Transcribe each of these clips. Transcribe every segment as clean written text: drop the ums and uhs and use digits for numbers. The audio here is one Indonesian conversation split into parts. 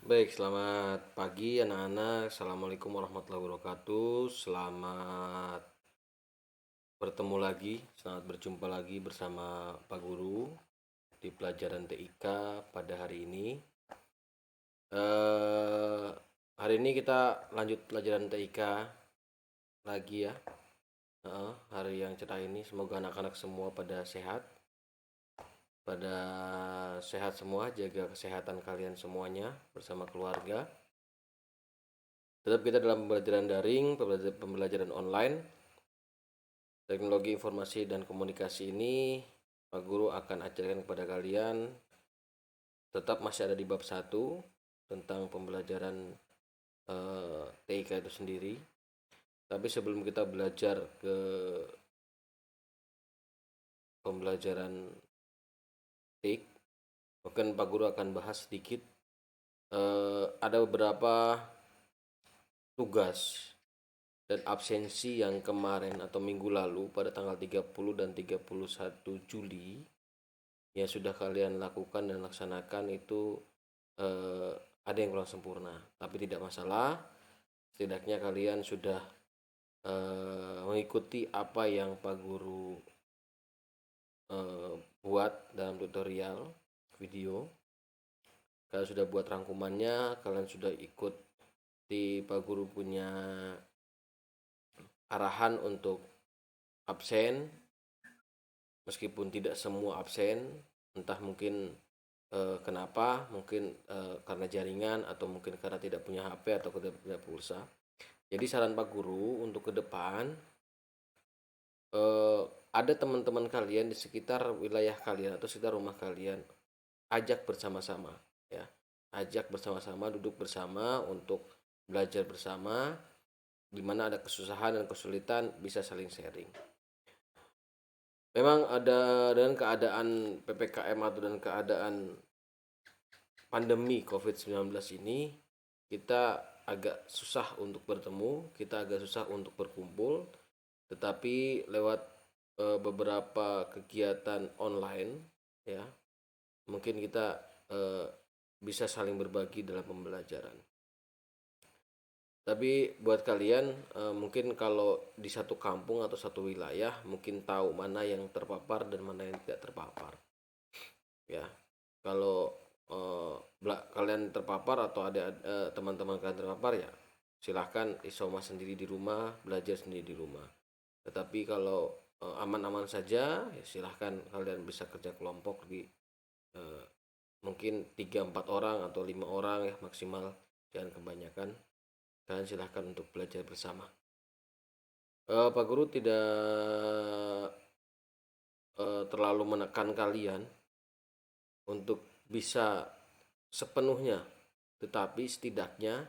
Baik, selamat pagi anak-anak. Assalamualaikum warahmatullahi wabarakatuh. Selamat bertemu lagi, selamat berjumpa lagi bersama Pak Guru di pelajaran TIK pada hari ini. Eh, Hari ini kita lanjut pelajaran TIK lagi ya. Hari yang cerah ini, semoga anak-anak semua pada sehat semua, jaga kesehatan kalian semuanya bersama keluarga. Tetap kita dalam pembelajaran daring, pembelajaran online. Teknologi informasi dan komunikasi ini Pak Guru akan ajarkan kepada kalian, tetap masih ada di bab 1 tentang pembelajaran TIK itu sendiri. Tapi sebelum kita belajar ke pembelajaran TIK, mungkin Pak Guru akan bahas sedikit. Ada beberapa tugas dan absensi yang kemarin atau minggu lalu pada tanggal 30 dan 31 Juli yang sudah kalian lakukan dan laksanakan itu eh, ada yang kurang sempurna, tapi tidak masalah. Setidaknya kalian sudah mengikuti apa yang Pak Guru buat dalam tutorial video. Kalian sudah buat rangkumannya, kalian sudah ikut di Pak Guru punya arahan untuk absen, meskipun tidak semua absen, entah mungkin kenapa, mungkin karena jaringan atau mungkin karena tidak punya HP atau tidak punya pulsa. Jadi saran Pak Guru untuk ke depan, eh, ada teman-teman kalian di sekitar wilayah kalian atau sekitar rumah kalian, ajak bersama-sama ya. Ajak bersama-sama, duduk bersama untuk belajar bersama, di mana ada kesusahan dan kesulitan bisa saling sharing. Memang ada dengan keadaan PPKM atau dan keadaan pandemi COVID-19 ini, kita agak susah untuk bertemu, kita agak susah untuk berkumpul, tetapi lewat beberapa kegiatan online ya, mungkin kita bisa saling berbagi dalam pembelajaran. Tapi buat kalian mungkin kalau di satu kampung atau satu wilayah mungkin tahu mana yang terpapar dan mana yang tidak terpapar ya. Kalau kalian terpapar atau ada teman-teman kalian terpapar, ya silahkan isolasi sendiri di rumah, belajar sendiri di rumah. Tetapi kalau aman-aman saja, ya silahkan kalian bisa kerja kelompok di eh, mungkin 3-4 orang atau 5 orang ya maksimal, jangan kebanyakan. Kalian silahkan untuk belajar bersama. Pak Guru tidak terlalu menekan kalian untuk bisa sepenuhnya, tetapi setidaknya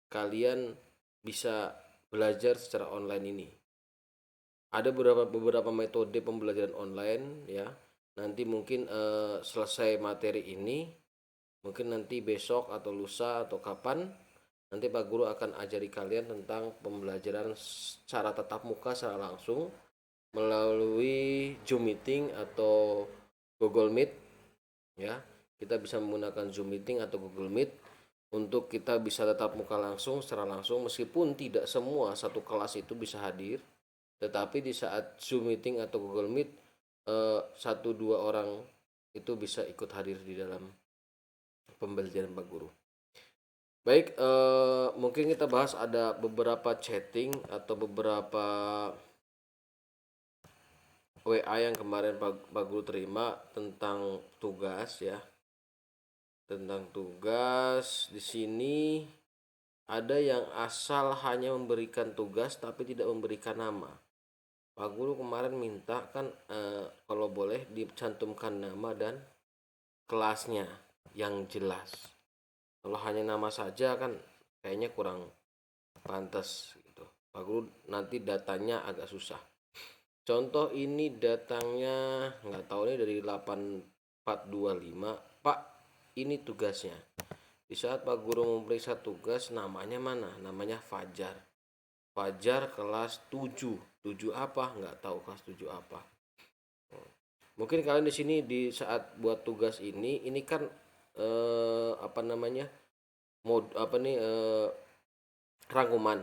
kalian bisa belajar secara online ini. Ada beberapa metode pembelajaran online ya. Nanti mungkin selesai materi ini, mungkin nanti besok atau lusa atau kapan, nanti Pak Guru akan ajari kalian tentang pembelajaran secara tatap muka secara langsung melalui Zoom meeting atau Google Meet ya. Kita bisa menggunakan Zoom meeting atau Google Meet untuk kita bisa tatap muka langsung secara langsung, meskipun tidak semua satu kelas itu bisa hadir, tetapi di saat Zoom meeting atau Google Meet, satu dua orang itu bisa ikut hadir di dalam pembelajaran Pak Guru. Baik, mungkin kita bahas ada beberapa chatting atau beberapa WA yang kemarin Pak Guru terima tentang tugas ya. Tentang tugas di sini ada yang asal hanya memberikan tugas tapi tidak memberikan nama. Pak Guru kemarin minta kan kalau boleh dicantumkan nama dan kelasnya yang jelas. Kalau hanya nama saja kan kayaknya kurang pantas gitu. Pak Guru nanti datanya agak susah. Contoh ini datangnya nggak tahu nih dari 8425. Pak, ini tugasnya. Di saat Pak Guru memeriksa tugas, namanya mana? Namanya Fajar. Fajar kelas 7. 7 apa? Nggak tahu kelas 7 apa. Mungkin kalian di sini di saat buat tugas ini kan apa namanya? rangkuman.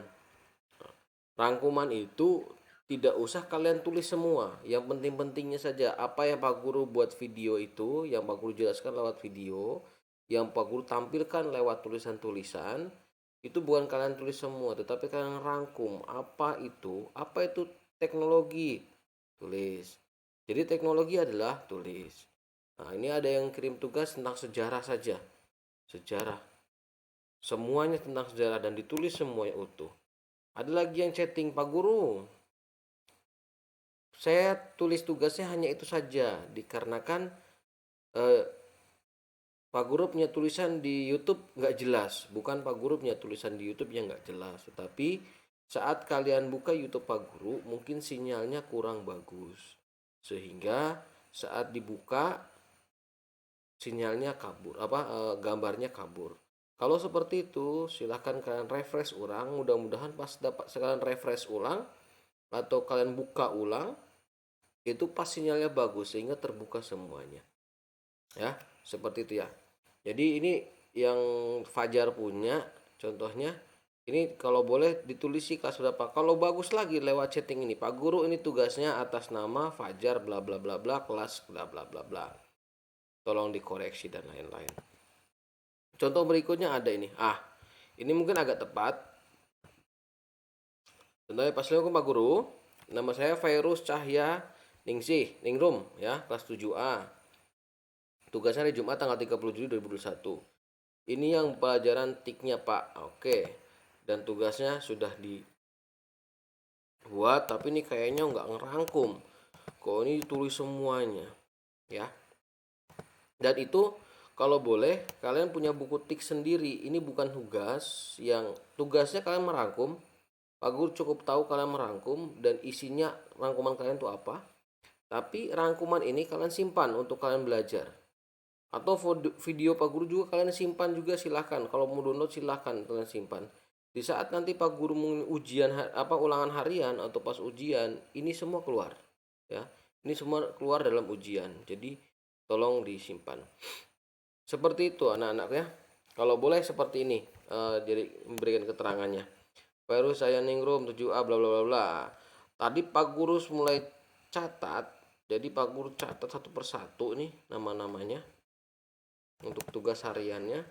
Rangkuman itu tidak usah kalian tulis semua, yang penting-pentingnya saja. Apa yang Pak Guru buat video itu, yang Pak Guru jelaskan lewat video, yang Pak Guru tampilkan lewat tulisan-tulisan, itu bukan kalian tulis semua, tetapi kalian rangkum. Apa itu teknologi, tulis. Jadi teknologi adalah tulis. Nah, ini ada yang kirim tugas tentang sejarah saja. Sejarah. Semuanya tentang sejarah dan ditulis semuanya utuh. Ada lagi yang chatting, Pak Guru, saya tulis tugasnya hanya itu saja, dikarenakan Pak Guru punya tulisan di YouTube nggak jelas. Bukan Pak Guru punya tulisan di YouTube yang nggak jelas, tetapi saat kalian buka YouTube Pak Guru, mungkin sinyalnya kurang bagus, sehingga saat dibuka sinyalnya kabur, gambarnya kabur. Kalau seperti itu, silahkan kalian refresh ulang. Mudah-mudahan pas dapat sekalian refresh ulang atau kalian buka ulang, itu pas sinyalnya bagus sehingga terbuka semuanya. Ya, seperti itu ya. Jadi ini yang Fajar punya contohnya. Ini kalau boleh ditulis sih kelas berapa. Kalau bagus lagi lewat chatting ini, Pak Guru ini tugasnya atas nama Fajar bla bla bla bla kelas bla bla bla bla. Tolong dikoreksi dan lain-lain. Contoh berikutnya ada ini. Ini mungkin agak tepat. Contohnya Assalamualaikum Pak Guru. Nama saya Virus Cahya Ningrum ya, kelas 7A. Tugasnya hari Jumat tanggal 30 Juli 2021. Ini yang pelajaran TIK-nya Pak. Oke. Dan tugasnya sudah dibuat, tapi ini kayaknya nggak ngerangkum. Kok ini ditulis semuanya, ya. Dan itu kalau boleh kalian punya buku TIK sendiri. Ini bukan tugas yang tugasnya kalian merangkum. Pak Guru cukup tahu kalian merangkum dan isinya rangkuman kalian itu apa. Tapi rangkuman ini kalian simpan untuk kalian belajar. Atau video Pak Guru juga kalian simpan juga, silahkan. Kalau mau download silahkan kalian simpan. Di saat nanti Pak Guru ujian ulangan harian atau pas ujian, ini semua keluar ya. Ini semua keluar dalam ujian. Jadi tolong disimpan. Seperti itu anak-anak ya. Kalau boleh seperti ini, jadi memberikan keterangannya. Baru saya Ningrum 7A bla bla bla bla. Tadi Pak Guru mulai catat. Jadi Pak Guru catat satu persatu nih nama-namanya untuk tugas hariannya.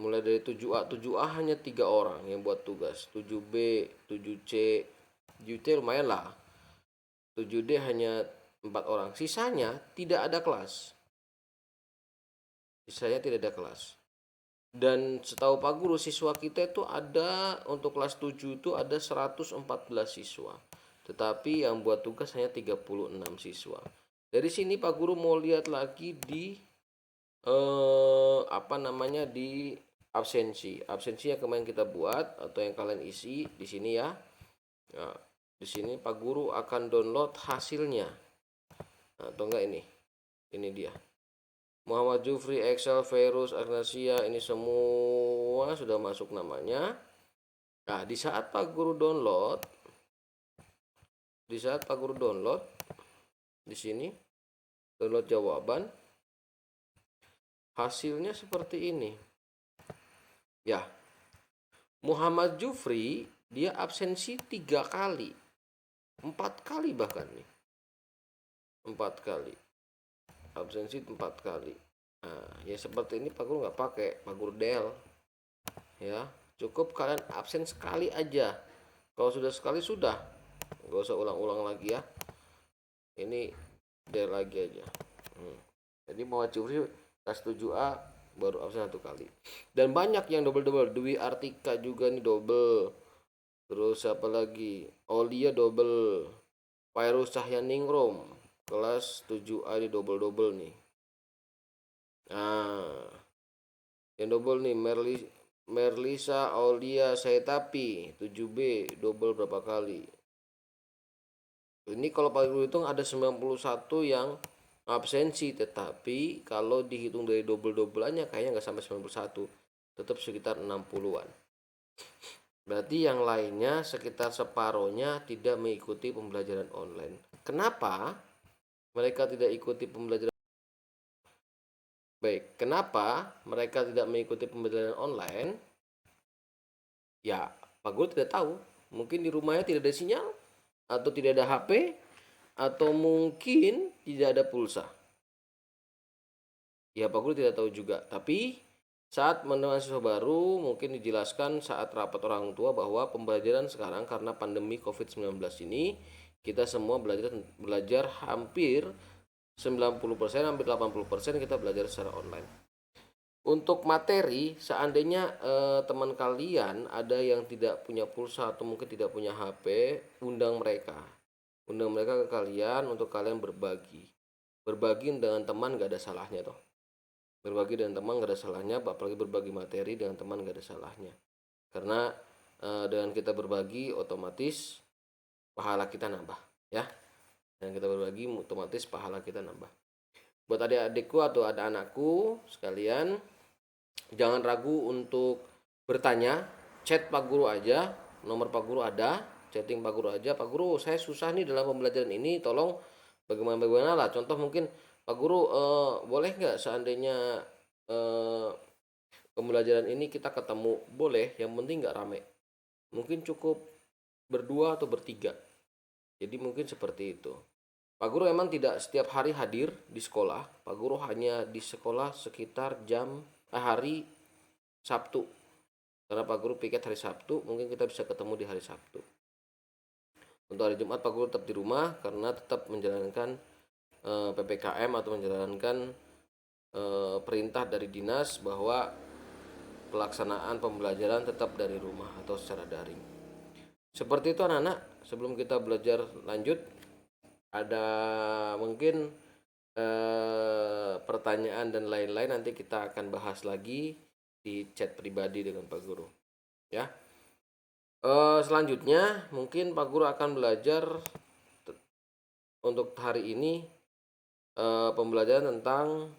Mulai dari 7A. 7A hanya 3 orang yang buat tugas. 7B, 7C, 7C lumayan lah. 7D hanya 4 orang. Sisanya tidak ada kelas. Dan setahu Pak Guru, siswa kita itu ada untuk kelas 7 itu ada 114 siswa. Tetapi yang buat tugas hanya 36 siswa. Dari sini Pak Guru mau lihat lagi di di absensi yang kemarin kita buat atau yang kalian isi di sini ya. Nah, di sini Pak Guru akan download hasilnya. Atau enggak ini dia. Muhammad Jufri, Excel, Virus, Agnasia, ini semua sudah masuk namanya. Nah, di saat Pak Guru download, di sini download jawaban, hasilnya seperti ini. Ya, Muhammad Jufri dia absensi 3 kali, 4 kali bahkan nih, 4 kali absensi 4 kali. Nah, ya seperti ini Pak Guru nggak pakai, Pak Guru del ya, cukup kalian absen sekali aja. Kalau sudah sekali sudah, nggak usah ulang-ulang lagi ya. Ini del lagi aja. Jadi Muhammad Jufri kelas 7A baru absen 1 kali. Dan banyak yang double. Dwi Artika juga nih double. Terus siapa lagi? Olia double. Virus Cahyaningrum kelas 7A di double nih. Nah, yang double nih Merlisa Aulia Saitapi 7B double berapa kali? Ini kalau Pak Guru hitung ada 91 yang absensi, tetapi kalau dihitung dari double-doubleannya kayaknya nggak sampai 91, tetap sekitar 60-an. Berarti yang lainnya sekitar separohnya tidak mengikuti pembelajaran online. Kenapa mereka tidak ikuti pembelajaran Baik, kenapa mereka tidak mengikuti pembelajaran online? Ya, Pak Guru tidak tahu. Mungkin di rumahnya tidak ada sinyal, atau tidak ada HP, atau mungkin tidak ada pulsa. Ya, Pak Guru tidak tahu juga. Tapi saat menerima siswa baru, mungkin dijelaskan saat rapat orang tua bahwa pembelajaran sekarang karena pandemi COVID-19 ini, kita semua belajar hampir 90%, hampir 80% kita belajar secara online. Untuk materi, seandainya teman kalian ada yang tidak punya pulsa atau mungkin tidak punya HP, undang mereka. Undang mereka ke kalian untuk kalian berbagi. Berbagi dengan teman gak ada salahnya toh. Berbagi dengan teman gak ada salahnya, apalagi berbagi materi dengan teman gak ada salahnya. Karena dengan kita berbagi otomatis pahala kita nambah, ya. Dan kita berbagi otomatis pahala kita nambah. Buat adik-adikku atau ada anakku sekalian, jangan ragu untuk bertanya, chat Pak Guru aja, nomor Pak Guru ada, chatting Pak Guru aja. Pak Guru, saya susah nih dalam pembelajaran ini, tolong bagaimana lah. Contoh mungkin Pak Guru, boleh nggak seandainya pembelajaran ini kita ketemu, boleh, yang penting nggak rame. Mungkin cukup berdua atau bertiga. Jadi mungkin seperti itu. Pak Guru emang tidak setiap hari hadir di sekolah. Pak Guru hanya di sekolah sekitar hari Sabtu. Karena Pak Guru piket hari Sabtu, mungkin kita bisa ketemu di hari Sabtu. Untuk hari Jumat Pak Guru tetap di rumah karena tetap menjalankan PPKM atau menjalankan perintah dari dinas bahwa pelaksanaan pembelajaran tetap dari rumah atau secara daring. Seperti itu anak-anak, sebelum kita belajar lanjut, ada mungkin pertanyaan dan lain-lain nanti kita akan bahas lagi di chat pribadi dengan Pak Guru, ya. Selanjutnya mungkin Pak Guru akan belajar untuk hari ini pembelajaran tentang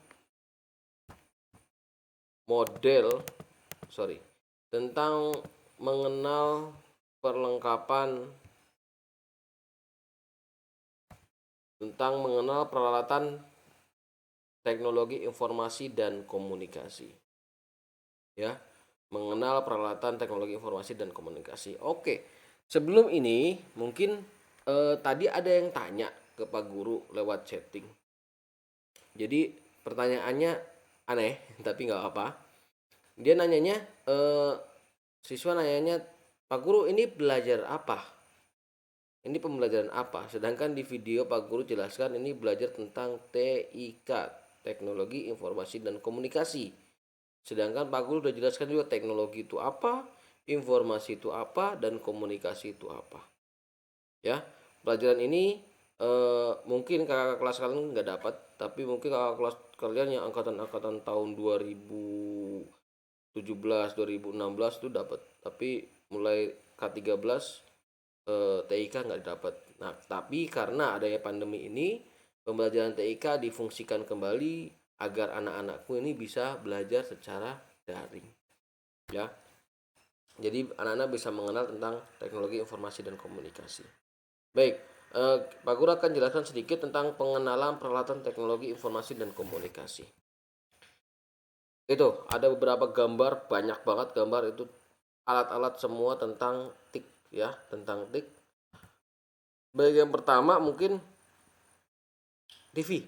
tentang mengenal perlengkapan, tentang mengenal peralatan teknologi informasi dan komunikasi, ya. Mengenal peralatan teknologi informasi dan komunikasi. Oke, sebelum ini mungkin tadi ada yang tanya ke Pak Guru lewat chatting. Jadi pertanyaannya aneh, tapi nggak apa. Dia nanyanya, siswa nanyanya, Pak Guru ini belajar apa? Ini pembelajaran apa? Sedangkan di video Pak Guru jelaskan ini belajar tentang TIK, Teknologi Informasi dan Komunikasi. Sedangkan Pak Guru sudah jelaskan juga teknologi itu apa, informasi itu apa, dan komunikasi itu apa. Ya, pelajaran ini mungkin kakak kelas kalian nggak dapat, tapi mungkin kakak kelas kalian yang angkatan tahun 2017, 2016 itu dapat. Tapi mulai K13 TIK nggak dapat. Nah, tapi karena adanya pandemi ini, pembelajaran TIK difungsikan kembali agar anak-anakku ini bisa belajar secara daring, ya. Jadi anak-anak bisa mengenal tentang teknologi informasi dan komunikasi. Baik, Pak Guru akan jelaskan sedikit tentang pengenalan peralatan teknologi informasi dan komunikasi. Itu ada beberapa gambar, banyak banget gambar itu, alat-alat semua tentang TIK, ya, tentang TIK. Baik, yang pertama mungkin TV,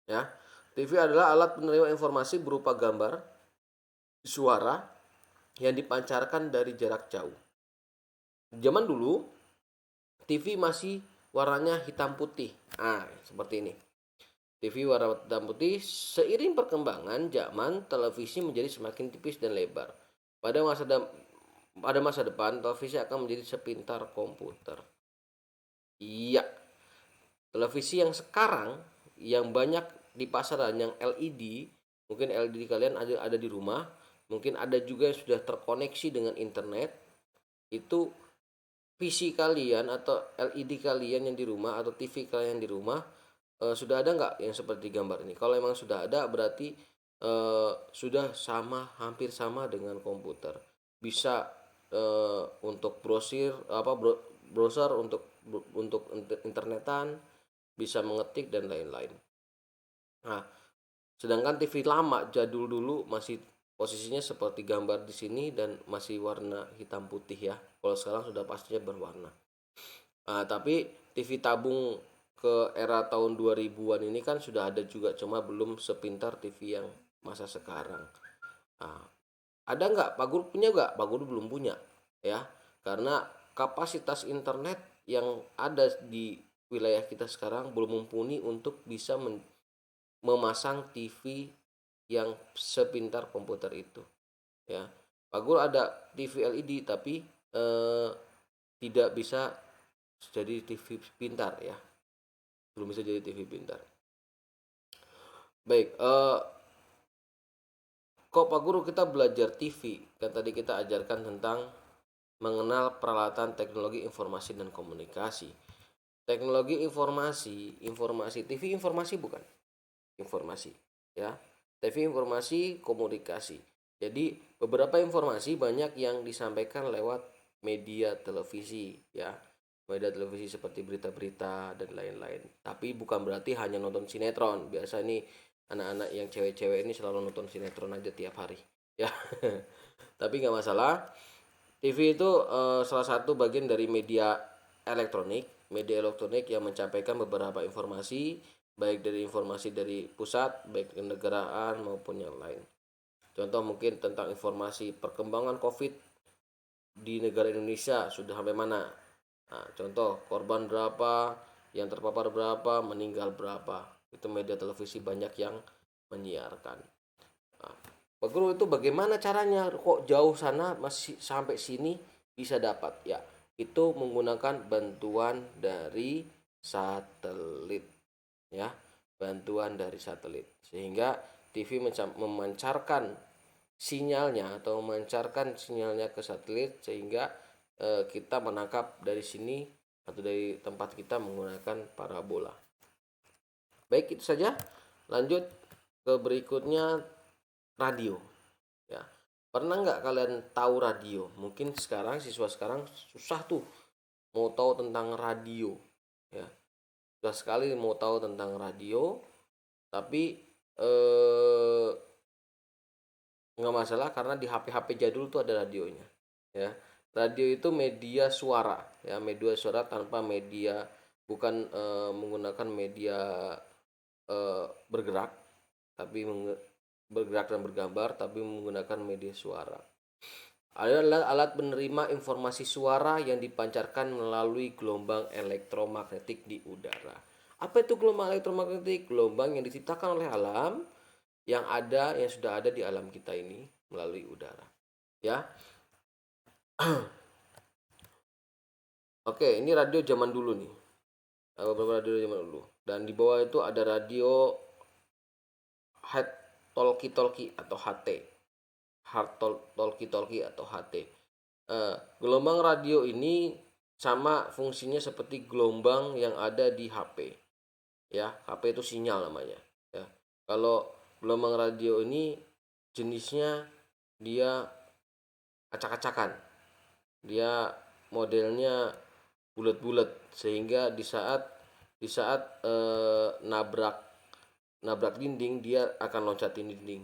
ya. TV adalah alat penerima informasi berupa gambar, suara yang dipancarkan dari jarak jauh. Zaman dulu TV masih warnanya hitam putih. Nah, seperti ini. TV warna hitam putih. Seiring perkembangan zaman, televisi menjadi semakin tipis dan lebar. Pada masa depan, televisi akan menjadi sepintar komputer. Iya, televisi yang sekarang yang banyak di pasaran yang LED, mungkin LED kalian ada di rumah, mungkin ada juga yang sudah terkoneksi dengan internet. Itu PC kalian atau LED kalian yang di rumah atau TV kalian di rumah sudah ada nggak yang seperti gambar ini? Kalau memang sudah ada, berarti sudah hampir sama dengan komputer. Bisa untuk browser untuk internetan, bisa mengetik dan lain-lain. Nah, Sedangkan TV lama jadul dulu masih posisinya seperti gambar di sini dan masih warna hitam putih ya. Kalau sekarang sudah pastinya berwarna. Tapi TV tabung ke era tahun 2000-an ini kan sudah ada juga, cuma belum sepintar TV yang masa sekarang. Nah, ada nggak? Pak Guru punya nggak? Pak Guru belum punya ya, karena kapasitas internet yang ada di wilayah kita sekarang belum mumpuni untuk bisa memasang TV yang sepintar komputer itu ya. Pak Guru ada TV LED tapi tidak bisa jadi TV pintar ya, belum bisa jadi TV pintar. Baik, kok Pak Guru kita belajar TV, kan tadi kita ajarkan tentang mengenal peralatan teknologi informasi dan komunikasi. Teknologi informasi TV informasi bukan? Informasi ya. TV informasi komunikasi. Jadi beberapa informasi banyak yang disampaikan lewat media televisi ya. Media televisi seperti berita-berita dan lain-lain. Tapi bukan berarti hanya nonton sinetron. Biasa nih anak-anak yang cewek-cewek ini selalu nonton sinetron aja tiap hari ya. Tapi nggak masalah. TV itu salah satu bagian dari media elektronik yang menyampaikan beberapa informasi, baik dari informasi dari pusat, baik kenegaraan maupun yang lain. Contoh mungkin tentang informasi perkembangan COVID di negara Indonesia sudah sampai mana. Nah, contoh korban berapa, yang terpapar berapa, meninggal berapa. Itu media televisi banyak yang menyiarkan. Nah, Pak Guru itu bagaimana caranya? Kok jauh sana masih sampai sini bisa dapat? Ya, itu menggunakan bantuan dari satelit. Ya, bantuan dari satelit. Sehingga TV memancarkan sinyalnya ke satelit sehingga kita menangkap dari sini atau dari tempat kita menggunakan parabola. Baik, itu saja. Lanjut ke berikutnya, radio ya. Pernah nggak kalian tahu radio? Mungkin sekarang siswa sekarang susah tuh mau tahu tentang radio ya. Susah sekali mau tahu tentang radio, tapi nggak masalah karena di HP-HP jadul tuh ada radionya ya. Radio itu media suara ya, media suara tanpa media, bukan menggunakan media bergerak, tapi bergerak dan bergambar, tapi menggunakan media suara. Adalah alat penerima informasi suara yang dipancarkan melalui gelombang elektromagnetik di udara. Apa itu gelombang elektromagnetik? Gelombang yang diciptakan oleh alam, yang sudah ada di alam kita ini melalui udara. Ya. Oke, ini radio zaman dulu nih. Beberapa radio zaman dulu. Dan di bawah itu ada radio head talkie-talkie atau HT. Hard talkie-talkie atau HT. Gelombang radio ini sama fungsinya seperti gelombang yang ada di HP. Ya, HP itu sinyal namanya. Ya. Kalau gelombang radio ini jenisnya dia acak-acakan. Dia modelnya bulat-bulat sehingga di saat nabrak dinding dia akan loncatin dinding.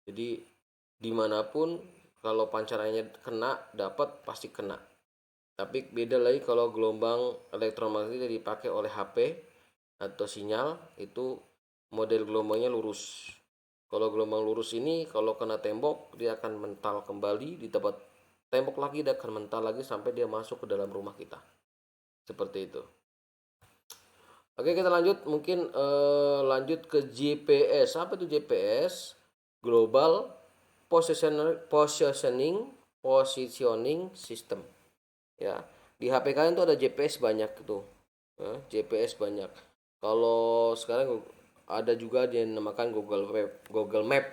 Jadi dimanapun kalau pancarannya kena dapat pasti kena. Tapi beda lagi kalau gelombang elektromagnetik dipakai oleh HP atau sinyal, itu model gelombangnya lurus. Kalau gelombang lurus ini kalau kena tembok dia akan mental kembali, di tempat tembok lagi dia akan mental lagi sampai dia masuk ke dalam rumah kita. Seperti itu. Oke, kita lanjut mungkin lanjut ke GPS. Apa itu GPS? Global Positioning System. Ya, di HP kalian tuh ada GPS banyak tuh. GPS banyak. Kalau sekarang ada juga yang dinamakan Google Map.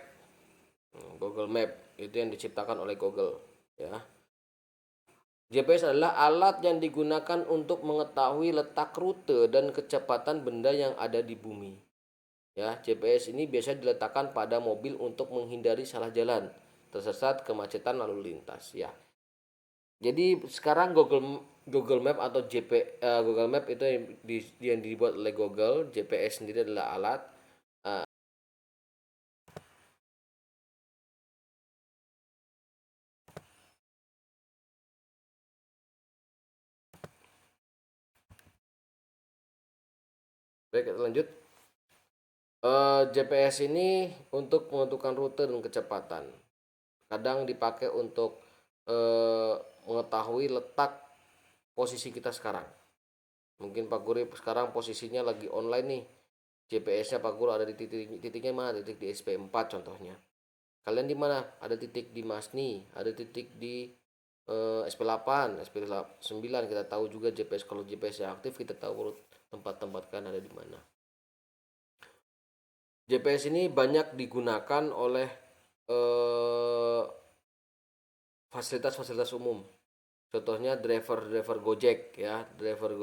Google Map itu yang diciptakan oleh Google ya. GPS adalah alat yang digunakan untuk mengetahui letak rute dan kecepatan benda yang ada di bumi. Ya, GPS ini biasa diletakkan pada mobil untuk menghindari salah jalan, tersesat, kemacetan lalu lintas. Ya. Jadi sekarang Google Map atau Google Map itu yang dibuat oleh Google. GPS sendiri adalah alat Baik, kita lanjut. GPS ini untuk menentukan rute dan kecepatan. Kadang dipakai untuk mengetahui letak posisi kita sekarang. Mungkin Pak Guru sekarang posisinya lagi online nih. GPS-nya Pak Guru ada di titiknya mana? Titik di SP4 contohnya. Kalian di mana? Ada titik di Masni, ada titik di SP8, SP9. Kita tahu juga GPS, kalau GPS yang aktif kita tahu tempat-tempat kan ada di mana. GPS ini banyak digunakan oleh fasilitas-fasilitas umum. Contohnya driver Gojek ya, driver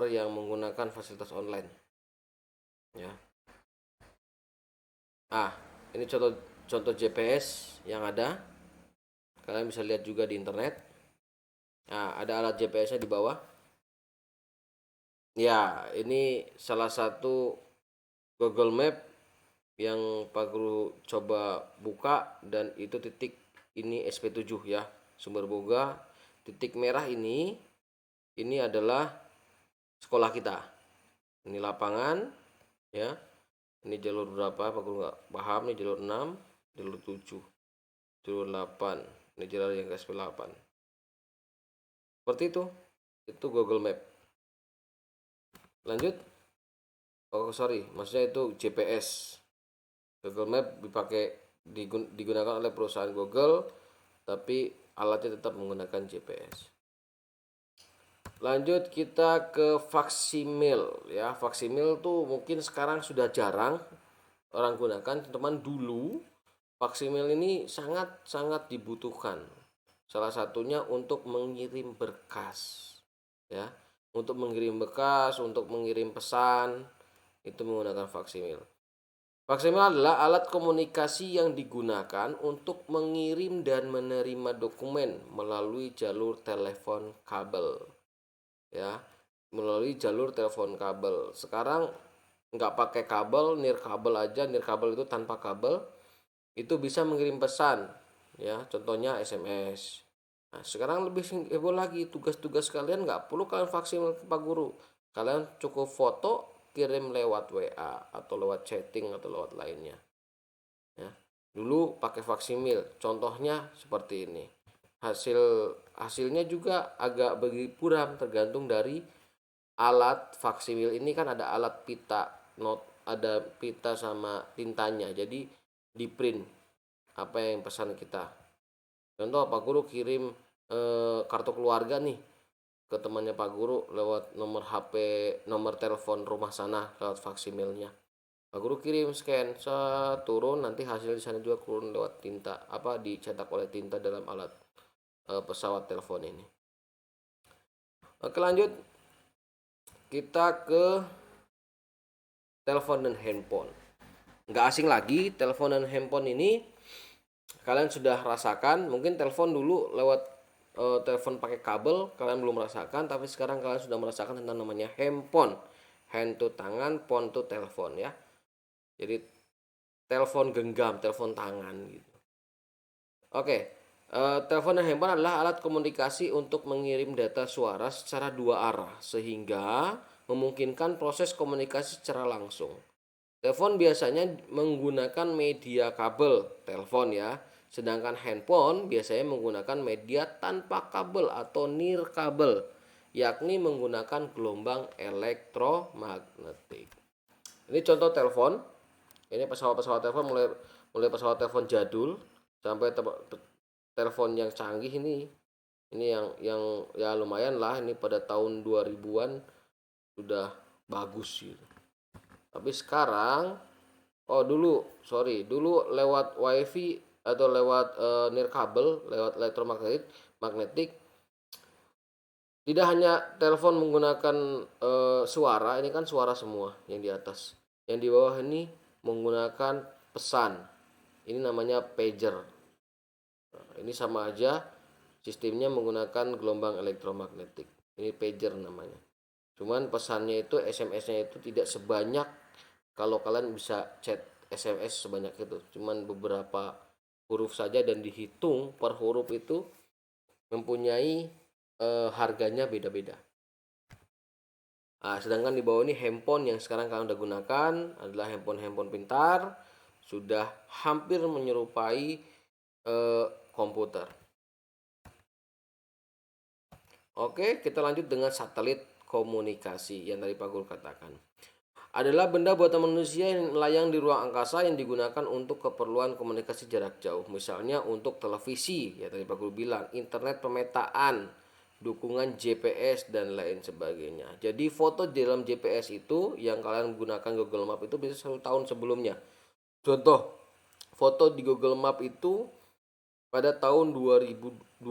yang menggunakan fasilitas online ya. Ini contoh GPS yang ada. Kalian bisa lihat juga di internet. Ada alat GPS-nya di bawah. Ya, ini salah satu Google Map yang Pak Guru coba buka, dan itu titik ini SP7 ya, Sumber Boga. Titik merah ini adalah sekolah kita. Ini lapangan ya. Ini jalur berapa? Pak Guru nggak paham. Ini jalur 6, jalur 7, jalur 8. Ini jalur yang ke SP8. Seperti itu. Itu Google Map. Lanjut. Maksudnya itu GPS. Google Map digunakan oleh perusahaan Google, tapi alatnya tetap menggunakan GPS. Lanjut kita ke faksimil ya. Faksimil tuh mungkin sekarang sudah jarang orang gunakan, teman-teman. Dulu faksimil ini sangat dibutuhkan. Salah satunya untuk mengirim berkas ya. Untuk mengirim berkas, untuk mengirim pesan, itu menggunakan faksimil. Faksimil adalah alat komunikasi yang digunakan untuk mengirim dan menerima dokumen melalui jalur telepon kabel. Ya, melalui jalur telepon kabel. Sekarang nggak pakai kabel, nirkabel aja. Nirkabel itu tanpa kabel, itu bisa mengirim pesan. Ya, contohnya SMS. Nah, sekarang lebih heboh lagi. Tugas-tugas kalian nggak perlu kalian faksimil ke Pak Guru. Kalian cukup foto, kirim lewat WA atau lewat chatting atau lewat lainnya. Ya, dulu pakai faksimil. Contohnya seperti ini. Hasilnya juga agak beragam, tergantung dari alat faksimil ini. Kan ada alat pita, ada pita sama tintanya. Jadi di print apa yang pesan kita. Contoh Pak Guru kirim kartu keluarga nih ke temannya Pak Guru lewat nomor HP, nomor telepon rumah sana, lewat faksimilnya. Pak Guru kirim scan, turun, nanti hasil di sana juga turun lewat tinta, dicetak oleh tinta dalam alat pesawat telepon ini. Oke, lanjut kita ke telepon dan handphone. Nggak asing lagi, telepon dan handphone ini kalian sudah rasakan. Mungkin telepon dulu lewat telepon pakai kabel, kalian belum merasakan, tapi sekarang kalian sudah merasakan tentang namanya handphone. Hand to tangan, phone to telepon ya. Jadi telepon genggam, telepon tangan gitu. Oke. Telepon dan handphone adalah alat komunikasi untuk mengirim data suara secara dua arah, sehingga memungkinkan proses komunikasi secara langsung. Telepon biasanya menggunakan media kabel telepon ya, sedangkan handphone biasanya menggunakan media tanpa kabel atau nirkabel, yakni menggunakan gelombang elektromagnetik. Ini contoh telepon. Ini pesawat-pesawat telepon, mulai pesawat telepon jadul sampai telepon yang canggih ini. Ini yang ya lumayan lah, ini pada tahun 2000-an sudah bagus gitu. Tapi sekarang dulu lewat wifi atau lewat nirkabel, lewat elektromagnetik. Tidak hanya telepon menggunakan suara, ini kan suara semua yang di atas. Yang di bawah ini menggunakan pesan. Ini namanya pager. Ini sama aja, sistemnya menggunakan gelombang elektromagnetik. Ini pager namanya. Cuman pesannya itu, SMS-nya itu tidak sebanyak kalau kalian bisa chat SMS sebanyak itu. Cuman beberapa huruf saja, dan dihitung per huruf itu mempunyai harganya beda-beda. Nah, sedangkan di bawah ini handphone yang sekarang kalian udah gunakan adalah handphone pintar, sudah hampir menyerupai komputer. Oke, kita lanjut dengan satelit komunikasi yang tadi Pak Guru katakan. Adalah benda buatan manusia yang melayang di ruang angkasa yang digunakan untuk keperluan komunikasi jarak jauh. Misalnya untuk televisi, ya tadi Pak Guru bilang, internet pemetaan, dukungan GPS dan lain sebagainya. Jadi foto di dalam GPS itu yang kalian gunakan Google Map itu bisa 1 tahun sebelumnya. Contoh, foto di Google Map itu pada tahun 2020,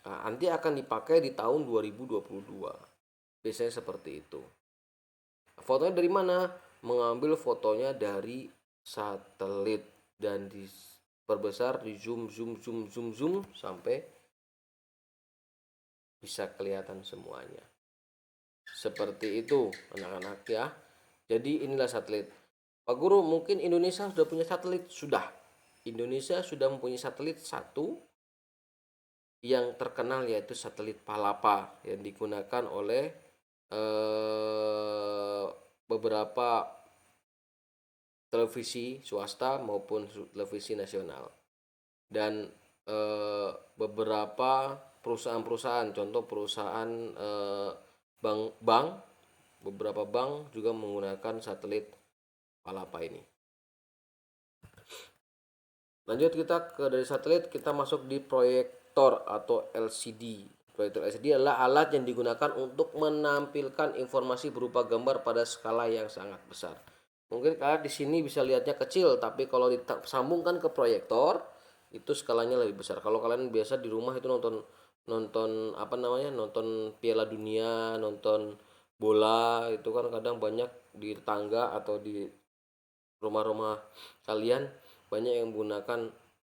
nah, nanti akan dipakai di tahun 2022. Biasanya seperti itu. Fotonya dari mana? Mengambil fotonya dari satelit dan diperbesar, di zoom sampai bisa kelihatan semuanya. Seperti itu anak-anak ya. Jadi inilah satelit. Pak Guru, mungkin Indonesia sudah punya satelit? Sudah. Indonesia sudah mempunyai satelit satu yang terkenal, yaitu satelit Palapa yang digunakan oleh beberapa televisi swasta maupun televisi nasional, dan beberapa perusahaan-perusahaan, contoh perusahaan bank, beberapa bank juga menggunakan satelit Palapa ini. Lanjut kita dari satelit kita masuk di proyektor atau LCD. Proyektor LCD adalah alat yang digunakan untuk menampilkan informasi berupa gambar pada skala yang sangat besar. Mungkin kalian di sini bisa lihatnya kecil, tapi kalau disambungkan ke proyektor itu skalanya lebih besar. Kalau kalian biasa di rumah itu nonton Piala Dunia, nonton bola, itu kan kadang banyak di tangga atau di rumah-rumah kalian banyak yang menggunakan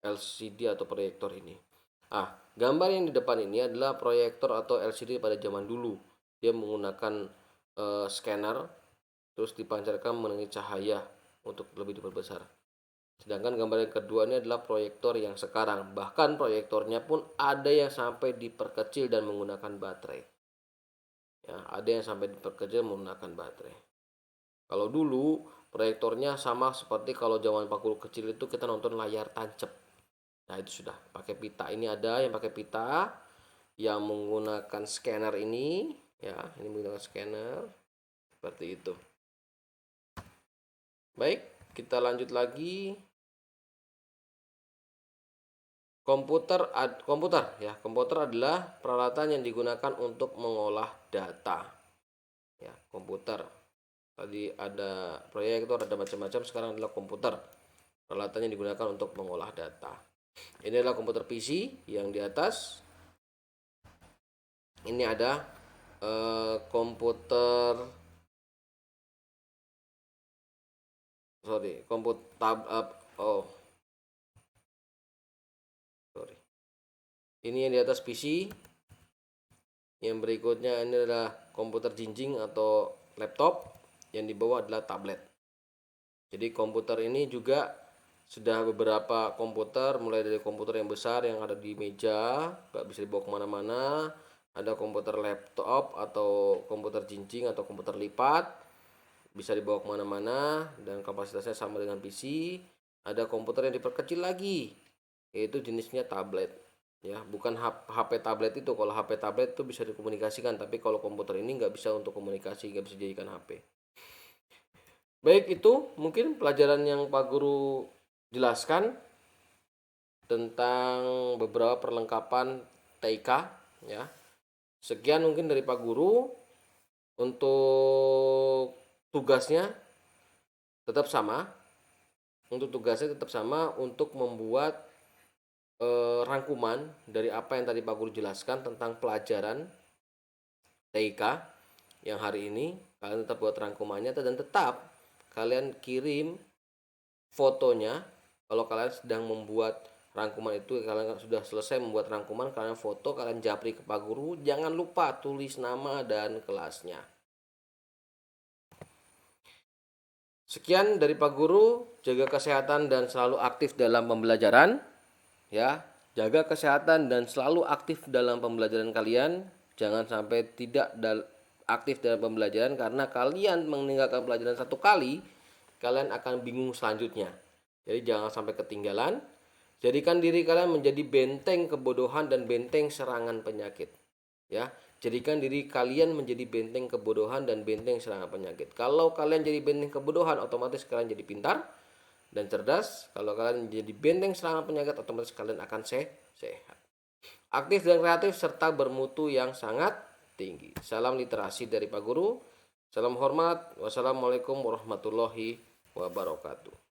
LCD atau proyektor ini. Gambar yang di depan ini adalah proyektor atau LCD pada zaman dulu. Dia menggunakan scanner, terus dipancarkan mengenai cahaya untuk lebih diperbesar. Sedangkan gambar yang kedua ini adalah proyektor yang sekarang. Bahkan proyektornya pun ada yang sampai diperkecil dan menggunakan baterai. Ya, ada yang sampai diperkecil menggunakan baterai. Kalau dulu proyektornya sama seperti kalau zaman Pak Guru kecil itu kita nonton layar tancap. Nah, itu sudah pakai pita. Ini ada yang pakai pita yang menggunakan scanner ini, ya, ini menggunakan scanner seperti itu. Baik, kita lanjut lagi. Komputer adalah peralatan yang digunakan untuk mengolah data. Ya, komputer. Tadi ada proyektor, ada macam-macam, sekarang adalah komputer. Peralatan yang digunakan untuk mengolah data. Ini adalah komputer PC yang di atas. Ini ada komputer ini yang di atas PC. Yang berikutnya ini adalah komputer jinjing atau laptop. Yang di bawah adalah tablet. Jadi komputer ini juga sudah beberapa komputer, mulai dari komputer yang besar yang ada di meja, nggak bisa dibawa kemana-mana. Ada komputer laptop atau komputer jinjing atau komputer lipat, bisa dibawa kemana-mana dan kapasitasnya sama dengan PC. Ada komputer yang diperkecil lagi, yaitu jenisnya tablet. Ya, bukan HP tablet itu. Kalau HP tablet itu bisa dikomunikasikan, tapi kalau komputer ini nggak bisa untuk komunikasi, nggak bisa dijadikan HP. Baik, itu mungkin pelajaran yang Pak Guru jelaskan tentang beberapa perlengkapan TIK, ya. Sekian mungkin dari Pak Guru. Untuk tugasnya tetap sama. Untuk membuat rangkuman dari apa yang tadi Pak Guru jelaskan tentang pelajaran TIK yang hari ini. Kalian tetap buat rangkumannya dan tetap kalian kirim fotonya. Kalau kalian sedang membuat rangkuman itu, kalian sudah selesai membuat rangkuman, kalian foto, kalian japri ke Pak Guru. Jangan lupa tulis nama dan kelasnya. Sekian dari Pak Guru. Jaga kesehatan dan selalu aktif dalam pembelajaran. Ya, jaga kesehatan dan selalu aktif dalam pembelajaran kalian. Jangan sampai tidak aktif dalam pembelajaran, karena kalian meninggalkan pelajaran satu kali, kalian akan bingung selanjutnya. Jadi jangan sampai ketinggalan. Jadikan diri kalian menjadi benteng kebodohan dan benteng serangan penyakit. Ya, jadikan diri kalian menjadi benteng kebodohan dan benteng serangan penyakit. Kalau kalian jadi benteng kebodohan, otomatis kalian jadi pintar dan cerdas. Kalau kalian jadi benteng serangan penyakit, otomatis kalian akan sehat, aktif dan kreatif, serta bermutu yang sangat tinggi. Salam literasi dari Pak Guru. Salam hormat. Wassalamualaikum warahmatullahi wabarakatuh.